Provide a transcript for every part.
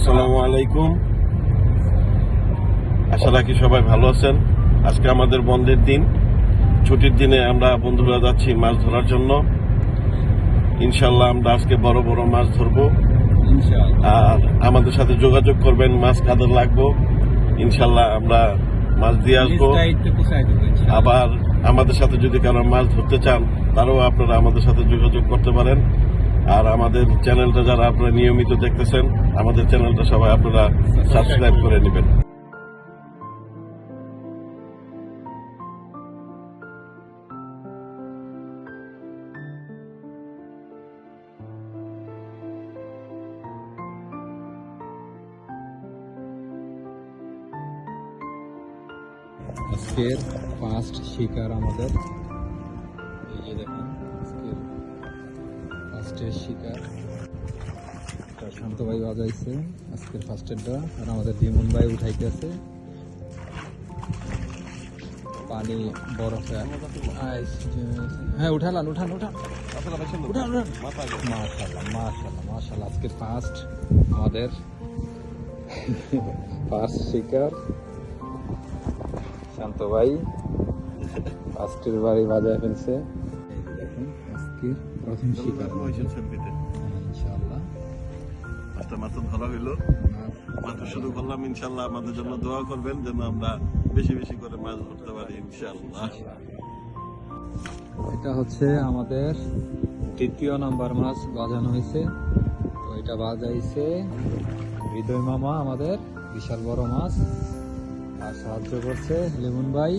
আসসালামু আলাইকুম। আশা রাখি সবাই ভালো আছেন। আজকে আমাদের বন্ধের দিন, ছুটির দিনে আমরা বন্ধুরা যাচ্ছি মাছ ধরার জন্য। ইনশাল্লাহ আমরা আজকে বড় বড় মাছ ধরবো। আর আমাদের সাথে যোগাযোগ করবেন, মাছ কাদের লাগবো। ইনশাল্লাহ আমরা মাছ দিয়ে আসবো। আবার আমাদের সাথে যদি কারো মাছ ধরতে চান, তারাও আপনারা আমাদের সাথে যোগাযোগ করতে পারেন। আর আমাদের চ্যানেলটা যারা আপনারা নিয়মিত দেখতেছেন, আমাদের চ্যানেলটা সবাই আপনারা সাবস্ক্রাইব করে নেবেন। আজকের ফার্স্ট শিকার আমাদের, এই যে দেখেন আজকের ফার্স্টের শিকার শান্ত ভাই বাজাইছে আজকের ফার্স্টেরটা। আর আমাদের বিমন ভাই উঠাইতেছে পানি বরফে। হ্যাঁ উঠালাম, উঠান উঠান উঠান উঠান। মাশাআল্লাহ মাশাআল্লাহ মাশাআল্লাহ, আজকের ফার্স্ট আমাদের ফার্স্ট শিকার শান্ত ভাই ফার্স্টের বাড়ি বাজায় ফেলছে। দেখুন আজকের প্রথম শিকার ইনশাআল্লাহ। মাত্র ধরা হইলো, মাত্র শুরু করলাম। ইনশাআল্লাহ আমাদের জন্য দোয়া করবেন যেন আমরা বেশি বেশি করে মাছ ধরতে পারি ইনশাআল্লাহ। এটা হচ্ছে আমাদের তৃতীয় নাম্বার মাছ বাজানো হয়েছে। তো এটা বাজাইছে হৃদয় মামা, আমাদের বিশাল বড় মাছ। আর সাহায্য করছে লিমন ভাই।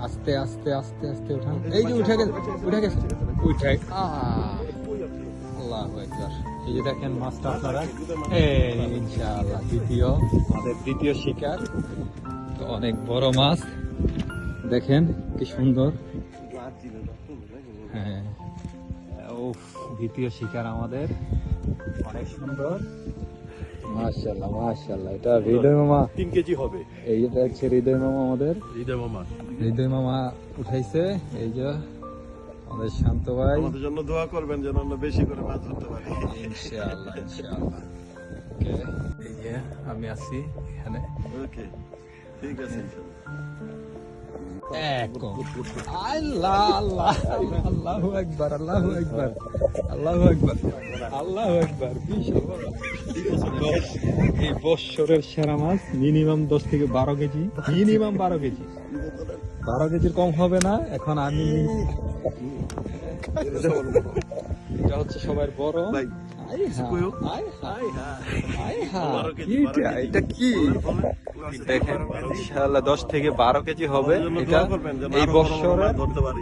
আস্তে আস্তে আস্তে আস্তে উঠান। এই যে উঠে গেছে উঠে গেছে উঠে। আল্লাহু আকবার। এই যে দেখেন মাছটা আপনারা, ইনশাআল্লাহ দ্বিতীয়, আমাদের দ্বিতীয় শিকার। তো অনেক বড় মাছ, দেখেন কি সুন্দর। হ্যাঁ ও দ্বিতীয় শিকার আমাদের, অনেক সুন্দর। মাশাআল্লাহ মাশাআল্লাহ। এটা হৃদয় মামা 3 কেজি হবে। এইটা হচ্ছে হৃদয় মামা, আমাদের হৃদয় মামা উঠাইছে। এই যে আমাদের শান্ত ভাই, আমাদের জন্য দোয়া করবেন যেন আমরা বেশি করে মাছ ধরতে পারি ইনশাআল্লাহ ইনশাআল্লাহ। ওকে, এই যে আমি আছি এখানে। ওকে, ঠিক আছে। আল্লাহ আল্লাহ আল্লাহু আকবার আল্লাহু আকবার আল্লাহু আকবার আল্লাহু আকবার। এই বছরের সেরা মাছ, মিনিমাম 10 থেকে 12 কেজি, মিনিমাম 12 কেজি, 12 কেজির কম হবে না। এখন আমি এটা হচ্ছে সবার বড়। এটা কি দেখেন, ইনশাআল্লাহ 10 থেকে 12 কেজি হবে। এটা এই বছরে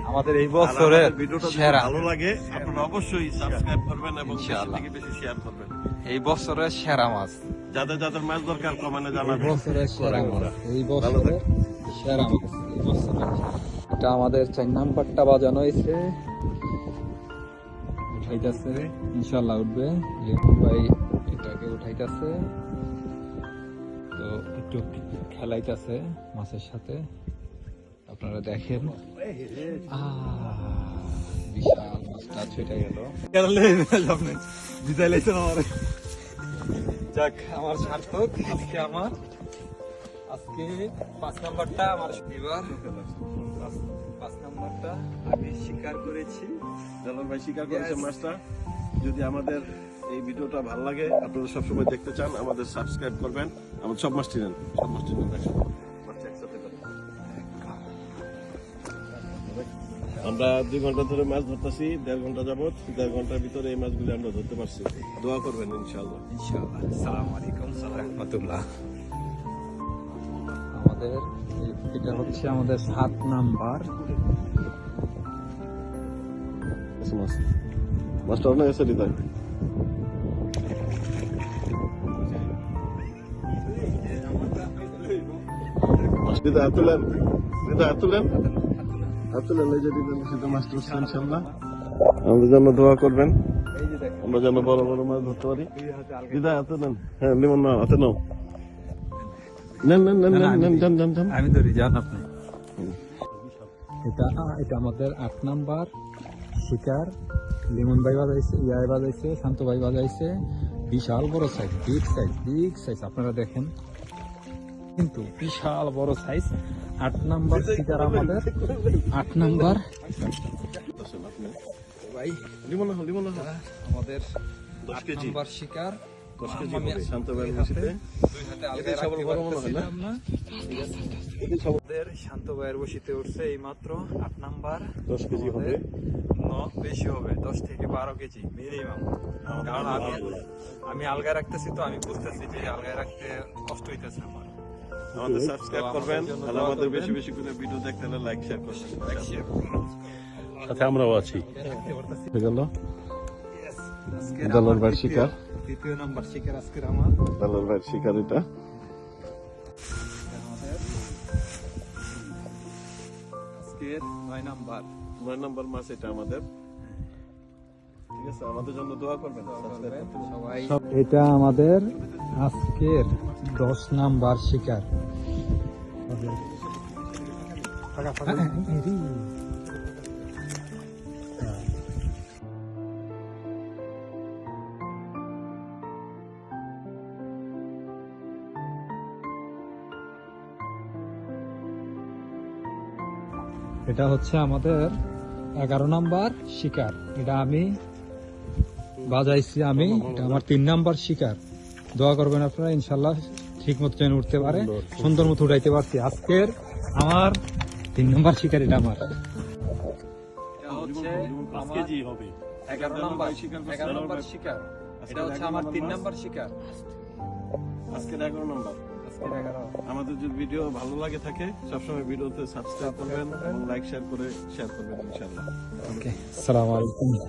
আমাদের এই বছরের সেরা। ভালো লাগে আপনারা অবশ্যই সাবস্ক্রাইব করবেন এবং বেশি বেশি শেয়ার করবেন। এই বছরের সেরা মাছ, যাদের যাদের মাছ দরকার কমেন্টে জানাবেন। বছরের সেরা মাছ, এই বছরের সেরা মাছ এই বছরের। এটা আমাদের 4 নাম্বারটা বাজানো হয়েছে, উঠাইতেছে ইনশাআল্লাহ উঠবে। লিমন ভাই এটাকে উঠাইতেছে, তো একটু খেলাইতেছে মাছের সাথে, আপনারা দেখেন। বিশাল মাছটা ছুটে গেল। যাক, আমার সার্থক। আজকে আমার 5 নাম্বারটা আমার। এবার 5 নাম্বারটা আমি শিকার করেছি। জালাল ভাই শিকার করেছে মাছটা। যদি আমাদের এই ভিডিওটা ভালো লাগে, আপনারা সবসময় দেখতে চান, আমাদের সাবস্ক্রাইব করবেন। আমাদের সব মাছটি নেন, সব মাছটি নেন। আমরা 2 ঘন্টা ধরে মাছ ধরতেছি, 1.5 ঘন্টা যাবত। 1.5 ঘন্টার ভিতরে এই মাছগুলি আমরা ধরতে পারছি। দোয়া করবেন ইনশাআল্লাহ। ইনশাআল্লাহ। আসসালামু আলাইকুম ওয়া রাহমাতুল্লাহ। আমাদের এটা হচ্ছে আমাদের 7 নাম্বার মাছ। মাছটা অনেক এসে দিতে হাতুলেন, এই যে দিবেন সেটা মাছ ধরছে ইনশাআল্লাহ। আমাদের জন্য দোয়া করবেন, আমরা যেন বড় বড় মাছ ধরতে পারি। দিদা হাতে নেন। হ্যাঁ, লিমন না হাতে নাও। নেন নেন নেন নেন নেন নেন নেন। আমি ধরি, যান আপনি। এটা আমাদের 8 নাম্বার শিকার। লিমন ভাই বাজাইছে, ইয়াই বাজাইছে, শান্ত ভাই বাজাইছে। বিশাল বড় সাইজ, বিগ সাইজ আপনারা দেখেন, কিন্তু বিশাল বড় সাইজ। 8 নাম্বার শিকার আমাদের, 8 নাম্বার আছেন আপনি ভাই লিমন আমাদের 10 8 কেজি নাম্বার শিকার। 10 কেজি হবে শান্ত ভাই বসিতে দুই হাতে আলগায় এটা সবার রাখতে বড় মনে হয় না? পারতেছিলাম না। আমাদের শান্ত ভাইয়ের বসিতে উঠছে এই মাত্র 8 নাম্বার। 10 কেজি হবে বেশি হবে, 10 থেকে 12 কেজি মিনিমাম। কারণ আমি আলগায় রাখতেছি, তো আমি বুঝতেছি যে আলগায় রাখতে কষ্ট হইতেছে আমার। আমাদের সাবস্ক্রাইব করবেন আমাদের জন্য আর দোয়া আমাদের করবেন। বেশি বেশি করে ভিডিও দেখতে হলে লাইক শেয়ার করবেন সাথে আমরাও আছি গেল আজকের দালাল আমার ভাইয়ের শিকার। দ্বিতীয় নাম্বার শিকার আজকের আমার। দালাল ভাইয়ের শিকার এটা আমাদের আজকের 9 নাম্বার। 9 নম্বর মাছ এটা আমাদের। ঠিক আছে, আমাদের জন্য দোয়া করবেন সবাই। এটা আমাদের আজকের 10 নাম্বার শিকার। এটা হচ্ছে আমাদের 11 নাম্বার শিকার। এটা আমি বাজাইছি, এটা আমার 3 নাম্বার শিকার। দোয়া করবেন আপনারা, ইনশাল্লাহ ঠিক মতো যেন উঠতে পারে, সুন্দর মতো উঠাইতে পারছি। আজকের আমার 3 নাম্বার শিকার, এটা আমার। এটা হচ্ছে 5 কেজি হবে 11 নাম্বার শিকার। এটা হচ্ছে আমার 3 নাম্বার শিকার। আজকের 11 নম্বর। আজকের 11। আমাদের যদি ভিডিও ভালো লাগে থাকে সবসময় ভিডিওতে সাবস্ক্রাইব করবেন এবং লাইক শেয়ার করবেন ইনশাআল্লাহ। ওকে, আসসালামু আলাইকুম।